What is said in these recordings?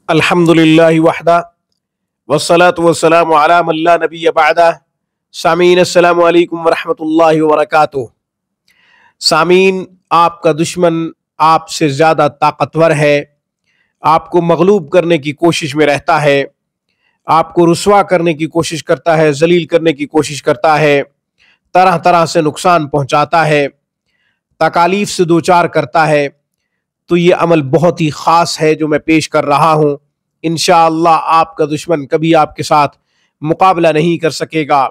الحمدللہ وحدہ والصلاة والسلام علی من لا نبی بعدہ۔ سامعین السلام علیکم ورحمۃ اللہ وبرکاتہ۔ سامعین، آپ کا دشمن آپ سے زیادہ طاقتور ہے، آپ کو مغلوب کرنے کی کوشش میں رہتا ہے، آپ کو رسوا کرنے کی کوشش کرتا ہے، ذلیل کرنے کی کوشش کرتا ہے، طرح طرح سے نقصان پہنچاتا ہے، تکالیف سے دوچار کرتا ہے۔ تو یہ عمل بہت ہی خاص ہے جو میں پیش کر رہا ہوں۔ انشاءاللہ آپ کا دشمن کبھی آپ کے ساتھ مقابلہ نہیں کر سکے گا،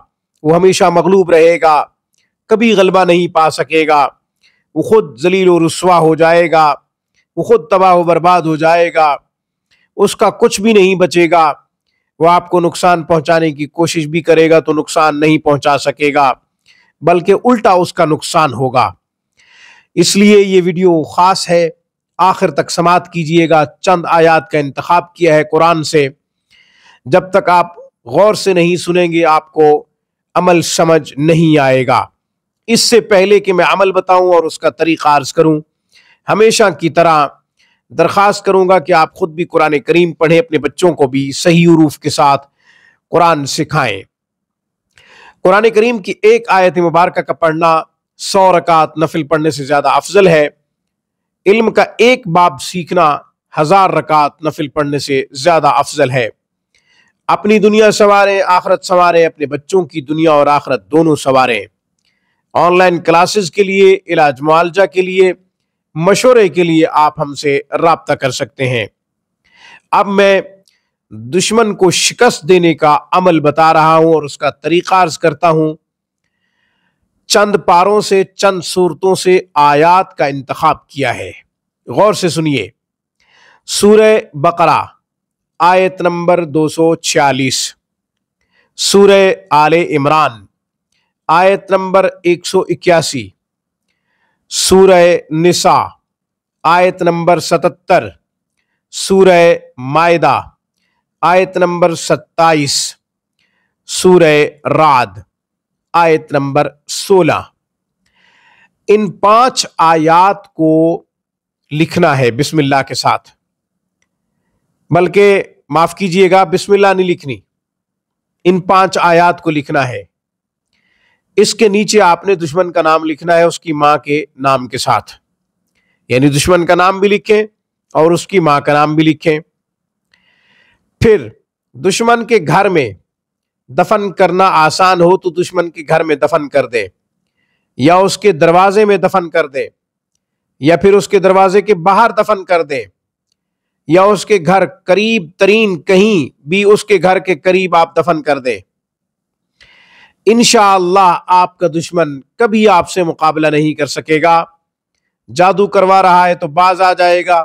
وہ ہمیشہ مغلوب رہے گا، کبھی غلبہ نہیں پا سکے گا، وہ خود ذلیل و رسوا ہو جائے گا، وہ خود تباہ و برباد ہو جائے گا، اس کا کچھ بھی نہیں بچے گا۔ وہ آپ کو نقصان پہنچانے کی کوشش بھی کرے گا تو نقصان نہیں پہنچا سکے گا، بلکہ الٹا اس کا نقصان ہوگا۔ اس لیے یہ ویڈیو خاص ہے، آخر تک سماعت کیجئے گا۔ چند آیات کا انتخاب کیا ہے قرآن سے، جب تک آپ غور سے نہیں سنیں گے آپ کو عمل سمجھ نہیں آئے گا۔ اس سے پہلے کہ میں عمل بتاؤں اور اس کا طریقہ عرض کروں، ہمیشہ کی طرح درخواست کروں گا کہ آپ خود بھی قرآن کریم پڑھیں، اپنے بچوں کو بھی صحیح حروف کے ساتھ قرآن سکھائیں۔ قرآن کریم کی ایک آیت مبارکہ کا پڑھنا 100 رکعت نفل پڑھنے سے زیادہ افضل ہے۔ علم کا ایک باب سیکھنا 1000 رکعت نفل پڑھنے سے زیادہ افضل ہے۔ اپنی دنیا سنواریں، آخرت سنواریں، اپنے بچوں کی دنیا اور آخرت دونوں سنواریں۔ آن لائن کلاسز کے لیے، علاج معالجہ کے لیے، مشورے کے لیے آپ ہم سے رابطہ کر سکتے ہیں۔ اب میں دشمن کو شکست دینے کا عمل بتا رہا ہوں اور اس کا طریقہ عرض کرتا ہوں۔ چند پاروں سے، چند صورتوں سے آیات کا انتخاب کیا ہے، غور سے سنیے۔ سورہ بقرہ آیت نمبر 246، سورہ آل عمران آیت نمبر 181، سورہ نساء آیت نمبر 77، سورہ مائدہ آیت نمبر 27، سورہ رعد آیت نمبر 16۔ ان 5 آیات کو لکھنا ہے بسم اللہ کے ساتھ، بلکہ معاف کیجئے گا، بسم اللہ نہیں لکھنی، ان 5 آیات کو لکھنا ہے۔ اس کے نیچے آپ نے دشمن کا نام لکھنا ہے اس کی ماں کے نام کے ساتھ، یعنی دشمن کا نام بھی لکھیں اور اس کی ماں کا نام بھی لکھیں۔ پھر دشمن کے گھر میں دفن کرنا آسان ہو تو دشمن کے گھر میں دفن کر دیں، یا اس کے دروازے میں دفن کر دیں، یا پھر اس کے دروازے کے باہر دفن کر دیں، یا اس کے گھر قریب ترین کہیں بھی اس کے گھر کے قریب آپ دفن کر دیں۔ انشاءاللہ آپ کا دشمن کبھی آپ سے مقابلہ نہیں کر سکے گا۔ جادو کروا رہا ہے تو باز آ جائے گا،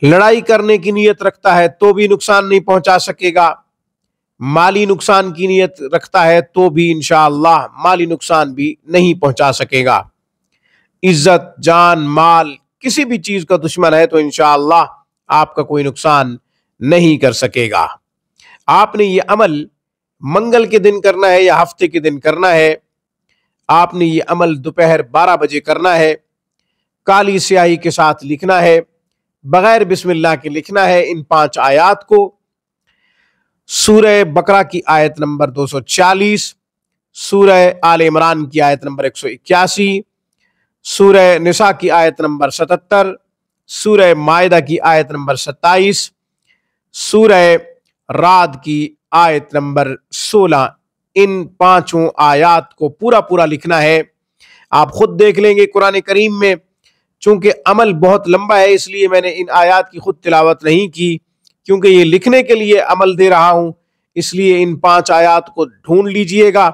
لڑائی کرنے کی نیت رکھتا ہے تو بھی نقصان نہیں پہنچا سکے گا، مالی نقصان کی نیت رکھتا ہے تو بھی انشاءاللہ مالی نقصان بھی نہیں پہنچا سکے گا۔ عزت، جان، مال، کسی بھی چیز کا دشمن ہے تو انشاءاللہ آپ کا کوئی نقصان نہیں کر سکے گا۔ آپ نے یہ عمل منگل کے دن کرنا ہے یا ہفتے کے دن کرنا ہے۔ آپ نے یہ عمل دوپہر 12 بجے کرنا ہے، کالی سیاہی کے ساتھ لکھنا ہے، بغیر بسم اللہ کے لکھنا ہے ان 5 آیات کو۔ سورہ بقرہ کی آیت نمبر 240، سورہ آل عمران کی آیت نمبر 181، سورہ نساء کی آیت نمبر 77، سورہ مائدہ کی آیت نمبر 27، سورہ رعد کی آیت نمبر 16۔ ان 5 آیات کو پورا لکھنا ہے۔ آپ خود دیکھ لیں گے قرآن کریم میں، چونکہ عمل بہت لمبا ہے اس لیے میں نے ان آیات کی خود تلاوت نہیں کی، کیونکہ یہ لکھنے کے لیے عمل دے رہا ہوں، اس لیے ان 5 آیات کو ڈھونڈ لیجئے گا۔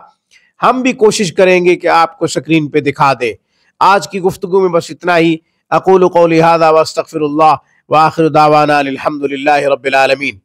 ہم بھی کوشش کریں گے کہ آپ کو سکرین پہ دکھا دیں۔ آج کی گفتگو میں بس اتنا ہی۔ اقول قولی ھذا واستغفر اللہ، وآخر دعوانا الحمد للہ رب العالمین۔